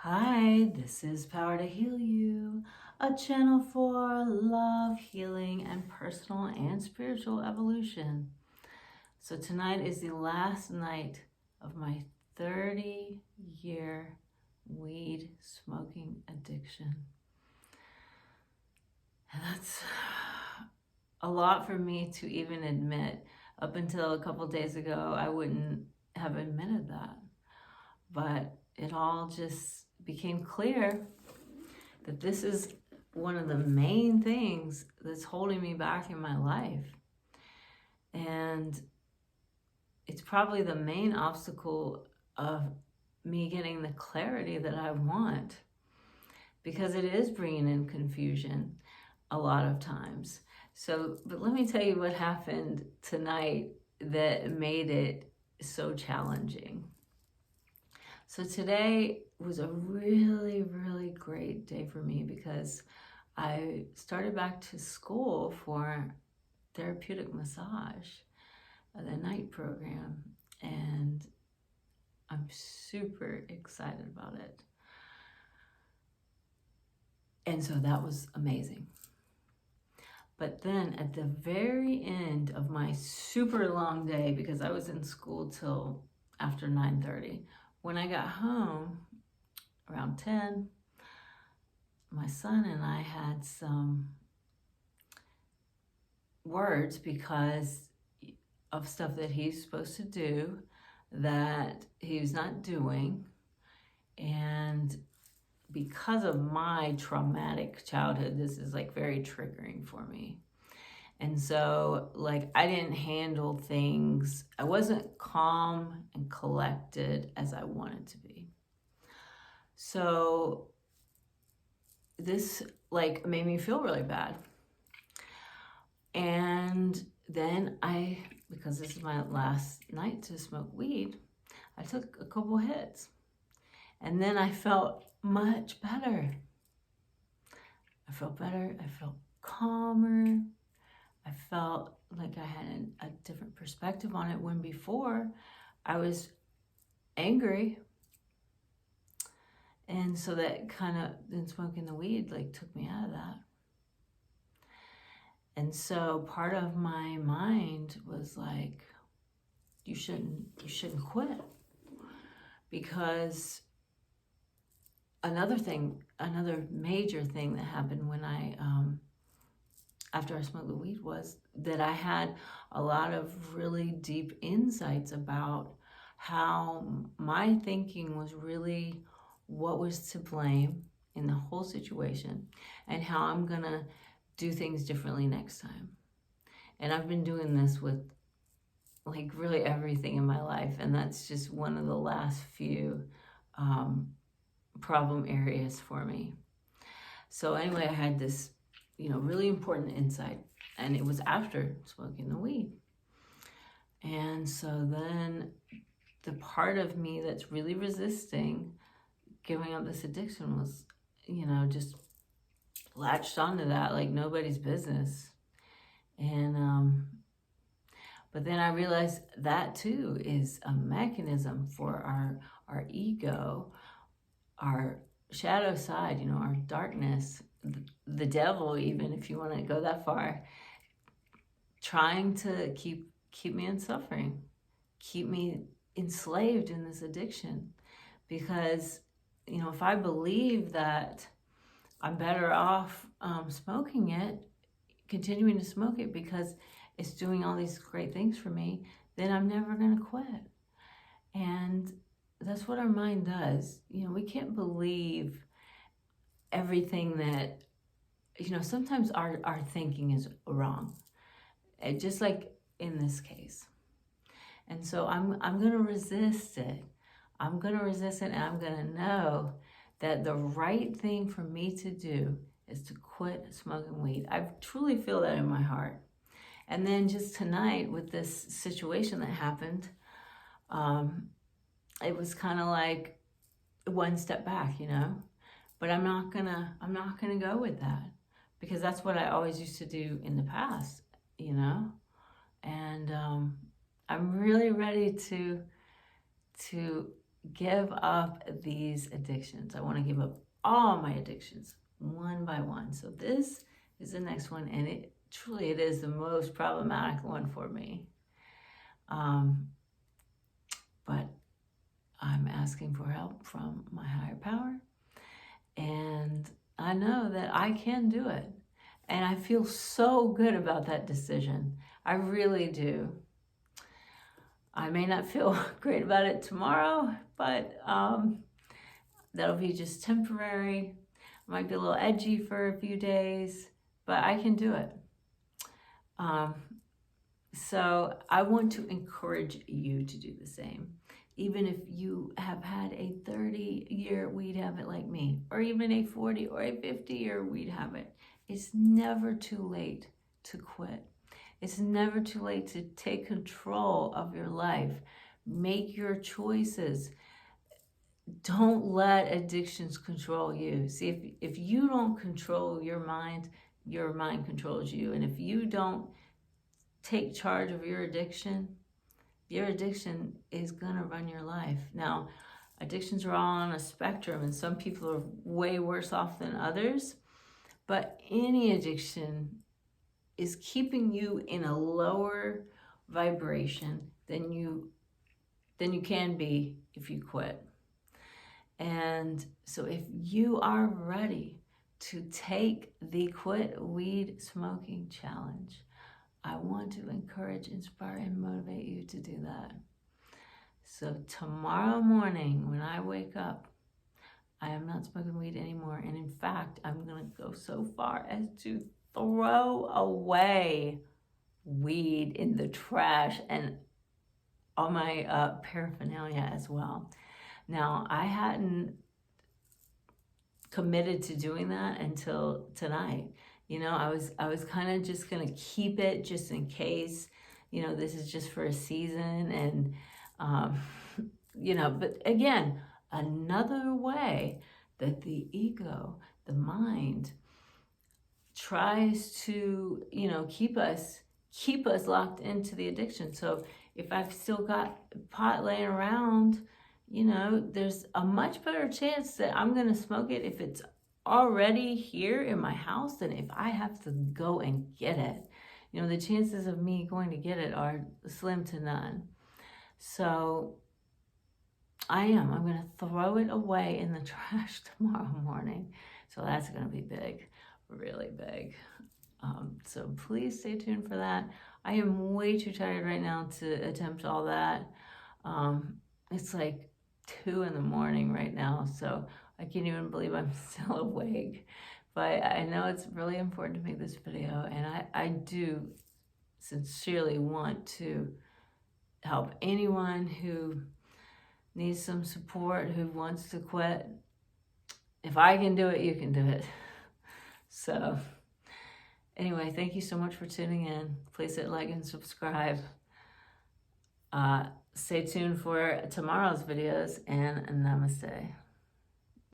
Hi, this is Power to Heal You, a channel for love, healing, and personal and spiritual evolution. So tonight is the last night of my 30-year weed smoking addiction. And that's a lot for me to even admit. Up until a couple days ago, I wouldn't have admitted that. But it all just became clear that this is one of the main things that's holding me back in my life. And it's probably the main obstacle of me getting the clarity that I want, because it is bringing in confusion a lot of times. But let me tell you what happened tonight that made it so challenging. So today was a really, really great day for me because I started back to school for therapeutic massage, the night program, and I'm super excited about it. And so that was amazing. But then at the very end of my super long day, because I was in school till after 9:30, when I got home around 10, my son and I had some words because of stuff that he's supposed to do that he's not doing. And because of my traumatic childhood, this is like very triggering for me. And so I didn't handle things, I wasn't calm and collected as I wanted to be. So this made me feel really bad. And then because this is my last night to smoke weed, I took a couple hits. And then I felt much better. I felt better. I felt calmer. I felt like I had a different perspective on it, when before I was angry. And so that then smoking the weed took me out of that. And so part of my mind was like, you shouldn't quit. Because another major thing that happened when after I smoked the weed, was that I had a lot of really deep insights about how my thinking was really what was to blame in the whole situation, and how I'm gonna do things differently next time. And I've been doing this with really everything in my life, and that's just one of the last few problem areas for me. So anyway, I had this really important insight, and it was after smoking the weed. And so then the part of me that's really resisting giving up this addiction was just latched onto that like nobody's business. And but then I realized that too is a mechanism for our ego, our shadow side, our darkness, the devil, even if you want to go that far, trying to keep me in suffering, keep me enslaved in this addiction. Because if I believe that I'm better off smoking it, continuing to smoke it because it's doing all these great things for me, then I'm never going to quit. And that's what our mind does. We can't believe everything that, sometimes our thinking is wrong, just like in this case. And so I'm going to resist it. I'm going to resist it, and I'm going to know that the right thing for me to do is to quit smoking weed. I truly feel that in my heart. And then just tonight with this situation that happened, it was kind of like one step back, but I'm not gonna go with that, because that's what I always used to do in the past, and I'm really ready to give up these addictions. I want to give up all my addictions one by one. So this is the next one, and it is the most problematic one for me. But I'm asking for help from my higher power, and I know that I can do it. And I feel so good about that decision. I really do. I may not feel great about it tomorrow, but that'll be just temporary. I might be a little edgy for a few days, but I can do it. So I want to encourage you to do the same. Even if you have had a 30-year weed habit like me, or even a 40 or a 50-year weed habit, it's never too late to quit. It's never too late to take control of your life. Make your choices. Don't let addictions control you. See, if you don't control your mind controls you. And if you don't take charge of your addiction is going to run your life. Now, addictions are all on a spectrum, and some people are way worse off than others. But any addiction is keeping you in a lower vibration than you can be if you quit. And so if you are ready to take the Quit Weed Smoking Challenge, I want to encourage, inspire, and motivate you to do that. So tomorrow morning when I wake up, I am not smoking weed anymore. And in fact, I'm going to go so far as to throw away weed in the trash and all my paraphernalia as well. Now, I hadn't committed to doing that until tonight. You know, I was kind of just going to keep it just in case, you know, this is just for a season. And, you know, but again, another way that the ego, the mind, tries to, you know, keep us locked into the addiction. So if I've still got pot laying around, you know, there's a much better chance that I'm going to smoke it if it's already here in my house than if I have to go and get it. You know, the chances of me going to get it are slim to none. So I'm going to throw it away in the trash tomorrow morning. So that's going to be big, really big. So please stay tuned for that. I am way too tired right now to attempt all that. It's like 2 a.m. right now, so I can't even believe I'm still awake. But I know it's really important to make this video, and I do sincerely want to help anyone who needs some support, who wants to quit. If I can do it, you can do it. So anyway, thank you so much for tuning in. Please hit like and subscribe. Stay tuned for tomorrow's videos, and namaste.